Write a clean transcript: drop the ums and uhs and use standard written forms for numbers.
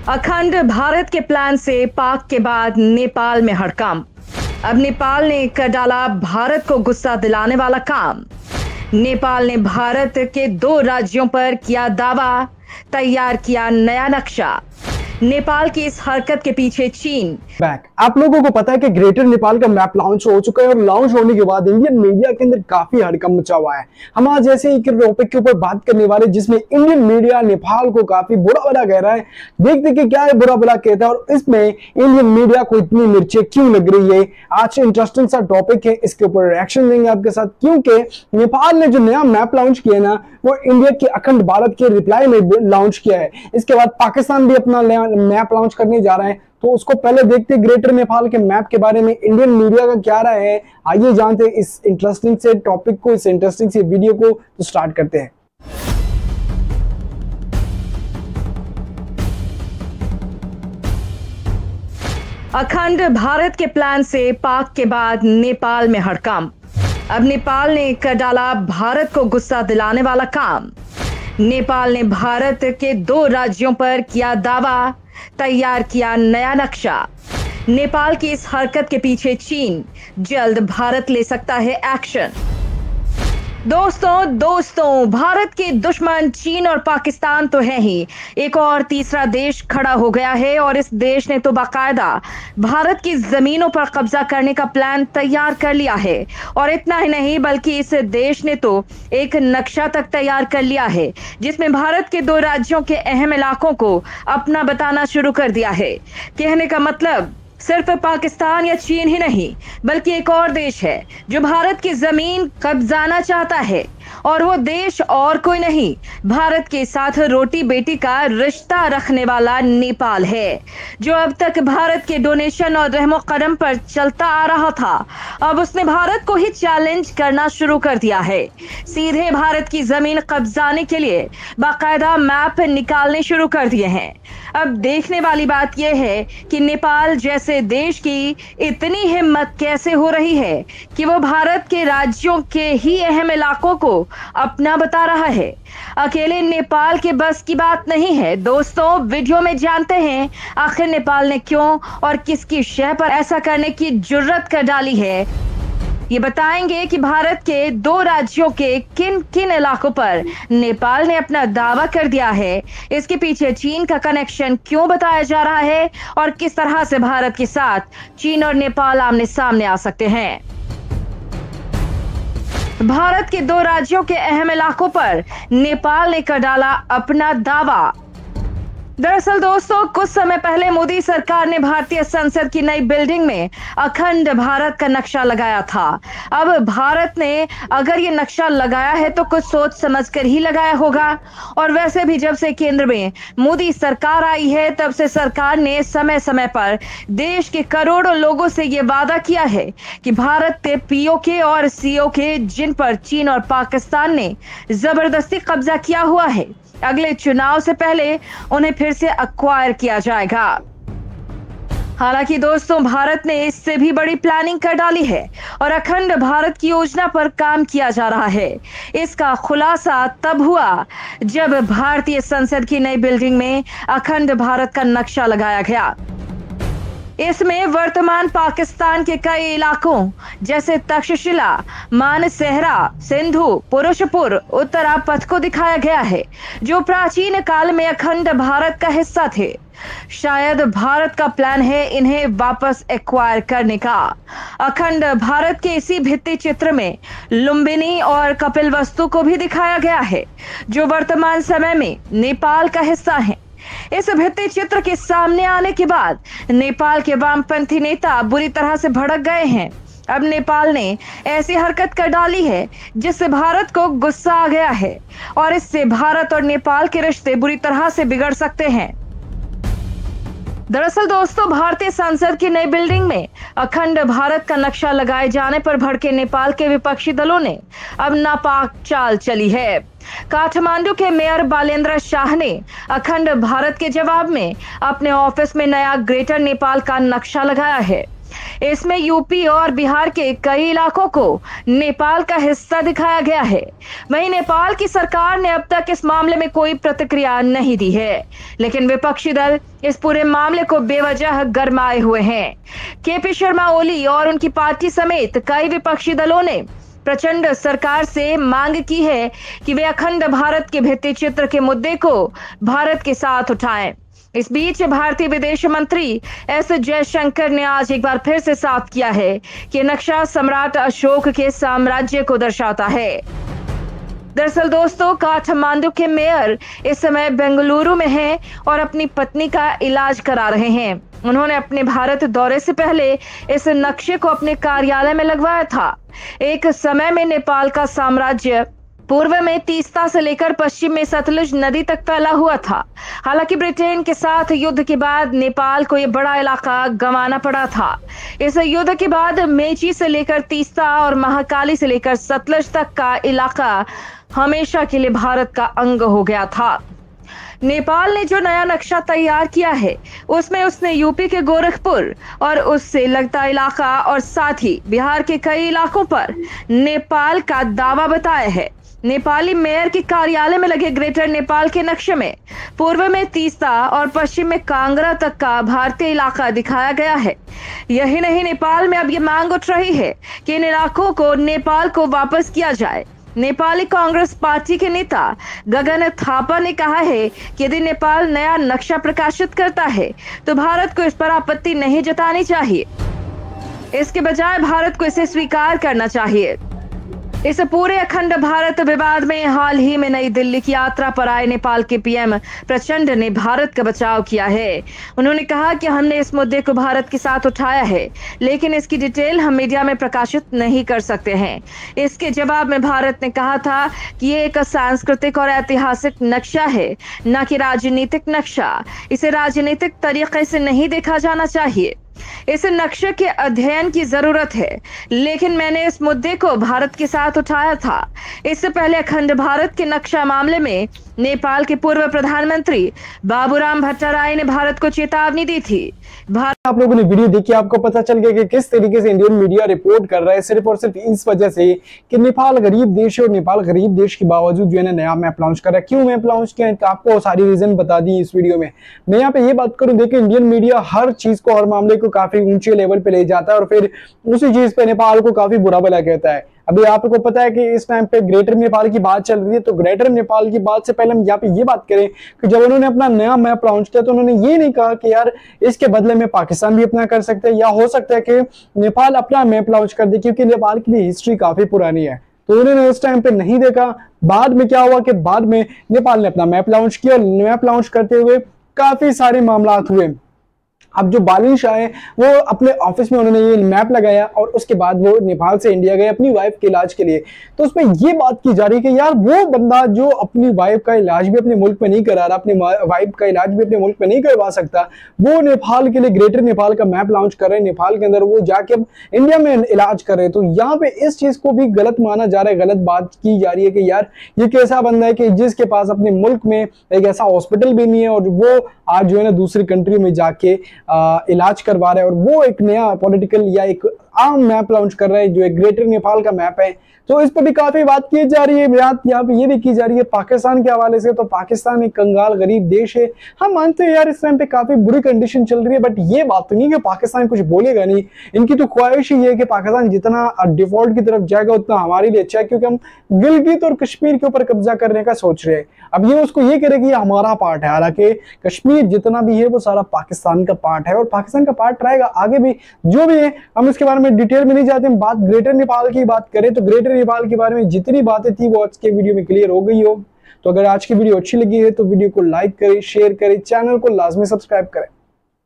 अखंड भारत के प्लान से पाक के बाद नेपाल में हड़कंप। अब नेपाल ने कर डाला भारत को गुस्सा दिलाने वाला काम। नेपाल ने भारत के 2 राज्यों पर किया दावा, तैयार किया नया नक्शा। नेपाल की इस हरकत के पीछे चीन। आप लोगों को पता है कि ग्रेटर नेपाल का मैप लॉन्च हो चुका है और लॉन्च होने के बाद इंडियन मीडिया के अंदर काफी हड़कंप मचा हुआ है। हम आज ऐसे एक टॉपिक के ऊपर बात करने वाले जिसमें इंडियन मीडिया नेपाल को काफी बुरा भला कह रहा है। देखते कि क्या है बुरा भला कहता है और इसमें इंडियन मीडिया को इतनी मिर्ची क्यों लग रही है। आज इंटरेस्टिंग सा टॉपिक है, इसके ऊपर रिएक्शन देंगे आपके साथ, क्योंकि नेपाल ने जो नया मैप लॉन्च किया ना वो इंडिया के अखंड भारत के रिप्लाई में लॉन्च किया है। इसके बाद पाकिस्तान भी अपना मैप लॉन्च करने जा रहा है, तो उसको पहले देखते ग्रेटर नेपाल के मैप के बारे में इंडियन मीडिया का क्या राय है। आइए जानते हैं इस इंटरेस्टिंग से टॉपिक को, इस इंटरेस्टिंग से वीडियो को। तो स्टार्ट करते हैं। अखंड भारत के प्लान से पाक के बाद नेपाल में हड़कंप। अब नेपाल ने कर डाला भारत को गुस्सा दिलाने वाला काम। नेपाल ने भारत के 2 राज्यों पर किया दावा, तैयार किया नया नक्शा। नेपाल की इस हरकत के पीछे चीन। जल्द भारत ले सकता है एक्शन। दोस्तों भारत के दुश्मन चीन और पाकिस्तान तो है ही, एक और तीसरा देश खड़ा हो गया है और इस देश ने तो बाकायदा भारत की जमीनों पर कब्जा करने का प्लान तैयार कर लिया है। और इतना ही नहीं बल्कि इस देश ने तो एक नक्शा तक तैयार कर लिया है जिसमें भारत के 2 राज्यों के अहम इलाकों को अपना बताना शुरू कर दिया है। कहने का मतलब सिर्फ पाकिस्तान या चीन ही नहीं बल्कि एक और देश है जो भारत की जमीन कब्जाना चाहता है, और वो देश और कोई नहीं, भारत के साथ रोटी बेटी का रिश्ता रखने वाला नेपाल है, जो अब तक भारत के डोनेशन और रहमो करम पर चलता आ रहा था। अब उसने भारत को ही चैलेंज करना शुरू कर दिया है। सीधे भारत की जमीन कब्जाने के लिए बाकायदा मैप निकालने शुरू कर दिए हैं। अब देखने वाली बात यह है कि नेपाल जैसे देश की इतनी हिम्मत कैसे हो रही है कि वो भारत के राज्यों के ही अहम इलाकों को अपना बता रहा है। अकेले नेपाल के बस की बात नहीं है दोस्तों, वीडियो में जानते हैं आखिर नेपाल ने क्यों और किसकी शह पर ऐसा करने की जुर्रत कर डाली है। ये बताएंगे कि भारत के 2 राज्यों के किन किन इलाकों पर नेपाल ने अपना दावा कर दिया है, इसके पीछे चीन का कनेक्शन क्यों बताया जा रहा है और किस तरह से भारत के साथ चीन और नेपाल आमने सामने आ सकते हैं। भारत के 2 राज्यों के अहम इलाकों पर नेपाल ने कर डाला अपना दावा। दरअसल दोस्तों कुछ समय पहले मोदी सरकार ने भारतीय संसद की नई बिल्डिंग में अखंड भारत का नक्शा लगाया था। अब भारत ने अगर ये नक्शा लगाया है तो कुछ सोच समझकर ही लगाया होगा। और वैसे भी जब से केंद्र में मोदी सरकार आई है तब से सरकार ने समय समय पर देश के करोड़ों लोगों से ये वादा किया है कि भारत के पीओके और सीओके जिन पर चीन और पाकिस्तान ने जबरदस्ती कब्जा किया हुआ है, अगले चुनाव से पहले उन्हें फिर से एक्वायर किया जाएगा। हालांकि दोस्तों भारत ने इससे भी बड़ी प्लानिंग कर डाली है और अखंड भारत की योजना पर काम किया जा रहा है। इसका खुलासा तब हुआ जब भारतीय संसद की नई बिल्डिंग में अखंड भारत का नक्शा लगाया गया। इसमें वर्तमान पाकिस्तान के कई इलाकों जैसे तक्षशिला, मानसेहरा, सिंधु, पुरुषपुर, उत्तरापथ को दिखाया गया है जो प्राचीन काल में अखंड भारत का हिस्सा थे। शायद भारत का प्लान है इन्हें वापस एक्वायर करने का। अखंड भारत के इसी भित्ति चित्र में लुम्बिनी और कपिलवस्तु को भी दिखाया गया है जो वर्तमान समय में नेपाल का हिस्सा है। इस भित्ति चित्र के सामने आने के बाद नेपाल के वामपंथी नेता बुरी तरह से भड़क गए हैं। अब नेपाल ने ऐसी हरकत कर डाली है जिससे भारत को गुस्सा आ गया है और इससे भारत और नेपाल के रिश्ते बुरी तरह से बिगड़ सकते हैं। दरअसल दोस्तों भारतीय संसद की नई बिल्डिंग में अखंड भारत का नक्शा लगाए जाने पर भड़के नेपाल के विपक्षी दलों ने अब नापाक चाल चली है। काठमांडू के मेयर बालेंद्र शाह ने अखंड भारत के जवाब में अपने ऑफिस में नया ग्रेटर नेपाल का नक्शा लगाया है। इसमें यूपी और बिहार के कई इलाकों को नेपाल का हिस्सा दिखाया गया है। वहीं नेपाल की सरकार ने अब तक इस मामले में कोई प्रतिक्रिया नहीं दी है, लेकिन विपक्षी दल इस पूरे मामले को बेवजह गरमाए हुए हैं। केपी शर्मा ओली और उनकी पार्टी समेत कई विपक्षी दलों ने प्रचंड सरकार से मांग की है कि वे अखंड भारत के भित्ति चित्र के मुद्दे को भारत के साथ उठाएं। इस बीच भारतीय विदेश मंत्री एस जयशंकर ने आज एक बार फिर से साफ किया है कि नक्शा सम्राट अशोक के साम्राज्य को दर्शाता है। दरअसल दोस्तों, काठमांडू के मेयर इस समय बेंगलुरु में हैं और अपनी पत्नी का इलाज करा रहे हैं। उन्होंने अपने भारत दौरे से पहले इस नक्शे को अपने कार्यालय में लगवाया था। एक समय में नेपाल का साम्राज्य पूर्व में तीस्ता से लेकर पश्चिम में सतलुज नदी तक फैला हुआ था। हालांकि ब्रिटेन के साथ युद्ध के बाद नेपाल को यह बड़ा इलाका गंवाना पड़ा था। इस युद्ध के बाद मेची से लेकर तीस्ता और महाकाली से लेकर सतलुज तक का इलाका हमेशा के लिए भारत का अंग हो गया था। नेपाल ने जो नया नक्शा तैयार किया है उसमें उसने यूपी के गोरखपुर और उससे लगता इलाका और साथ ही बिहार के कई इलाकों पर नेपाल का दावा बताया है। नेपाली मेयर के कार्यालय में लगे ग्रेटर नेपाल के नक्शे में पूर्व में तीस्ता और पश्चिम में कांगड़ा तक का भारतीय इलाका दिखाया गया है। यही नहीं, नेपाल में अब ये मांग उठ रही है कि इन इलाकों को नेपाल को वापस किया जाए। नेपाली कांग्रेस पार्टी के नेता गगन थापा ने कहा है कि यदि नेपाल नया नक्शा प्रकाशित करता है तो भारत को इस पर आपत्ति नहीं जतानी चाहिए, इसके बजाय भारत को इसे स्वीकार करना चाहिए। इस पूरे अखंड भारत विवाद में हाल ही में नई दिल्ली की यात्रा पर आए नेपाल के पीएम प्रचंड ने भारत का बचाव किया है। उन्होंने कहा कि हमने इस मुद्दे को भारत के साथ उठाया है, लेकिन इसकी डिटेल हम मीडिया में प्रकाशित नहीं कर सकते हैं। इसके जवाब में भारत ने कहा था कि ये एक सांस्कृतिक और ऐतिहासिक नक्शा है, न कि राजनीतिक नक्शा। इसे राजनीतिक तरीके से नहीं देखा जाना चाहिए। इस नक्शे के अध्ययन की जरूरत है, लेकिन मैंने इस मुद्दे को भारत के साथ उठाया था। इससे पहले अखंड भारत के नक्शा मामले में नेपाल के पूर्व प्रधानमंत्री बाबूराम भट्टाराय ने भारत को चेतावनी दी थी। आप लोगों ने वीडियो देखी, आपको पता चल गया कि किस तरीके से इंडियन मीडिया रिपोर्ट कर रहा है सिर्फ और सिर्फ इस वजह से कि नेपाल गरीब देश है और नेपाल गरीब देश के बावजूद जो है ना नया मैप लॉन्च कर रहा है। क्यों मैप लॉन्च किया है, आपको सारी रीजन बता दी इस वीडियो में। मैं यहाँ पे ये बात करूं, देखिए इंडियन मीडिया हर चीज को, हर मामले को काफी ऊंचे लेवल पे ले जाता है और फिर उसी चीज पे नेपाल को काफी बुरा भला कहता है। अभी आपको पता है कि इस टाइम पे ग्रेटर नेपाल की बात चल रही है, तो ग्रेटर नेपाल की बात से पहले हम यहाँ पे ये बात करें कि जब उन्होंने अपना नया मैप लॉन्च किया तो उन्होंने ये नहीं कहा कि यार इसके बदले में पाकिस्तान भी अपना कर सकते हैं, या हो सकता है कि नेपाल अपना मैप लॉन्च कर दे, क्योंकि नेपाल की भी हिस्ट्री काफी पुरानी है। तो उन्होंने उस टाइम पे नहीं देखा। बाद में क्या हुआ कि बाद में नेपाल ने अपना मैप लॉन्च किया और मैप लॉन्च करते हुए काफी सारे मामला हुए। अब जो बालिन शाह है वो अपने ऑफिस में उन्होंने ये मैप लगाया और उसके बाद वो नेपाल से इंडिया गए अपनी वाइफ के इलाज के लिए। तो उसमें ये बात की जा रही है कि यार वो बंदा जो अपनी वाइफ का इलाज भी अपने मुल्क में नहीं करा रहा, अपनी वाइफ का इलाज भी अपने मुल्क में नहीं करवा सकता, वो नेपाल के लिए ग्रेटर नेपाल का मैप लॉन्च कर रहे हैं। नेपाल के अंदर वो जाके अब इंडिया में इलाज कर रहे हैं। तो यहाँ पे इस चीज को भी गलत माना जा रहा है, गलत बात की जा रही है कि यार ये कैसा बंदा है कि जिसके पास अपने मुल्क में एक ऐसा हॉस्पिटल भी नहीं है और वो आज जो है ना दूसरी कंट्री में जाके इलाज करवा रहा है, और वो एक नया पॉलिटिकल या एक आम मैप लॉन्च कर रहा है जो एक ग्रेटर नेपाल का मैप है। तो इस पर भी काफी बात की जा रही है। बात यहाँ पे ये भी की जा रही है पाकिस्तान के हवाले से। तो पाकिस्तान एक कंगाल गरीब देश है, हम मानते हैं यार इस टाइम पे काफी बुरी कंडीशन चल रही है, बट ये बात तो नहीं कि पाकिस्तान कुछ बोलेगा नहीं। इनकी तो ख्वाहिश ही है कि पाकिस्तान जितना डिफॉल्ट की तरफ जाएगा उतना हमारे लिए अच्छा है, क्योंकि हम गिलगित और कश्मीर के ऊपर कब्जा करने का सोच रहे हैं। अब ये उसको ये करेगी ये हमारा पार्ट है, हालांकि कश्मीर जितना भी है वो सारा पाकिस्तान का पार्ट है और पाकिस्तान का पार्ट रहेगा आगे भी। जो भी है हम इसके बारे में डिटेल में नहीं जाते। हम बात ग्रेटर नेपाल की बात करें तो ग्रेटर नेपाल के बारे में जितनी बातें थी वो आज के वीडियो में क्लियर हो गई हो। तो अगर आज की वीडियो अच्छी लगी है तो वीडियो को लाइक करें, शेयर करें, चैनल को लाजमी सब्सक्राइब करें।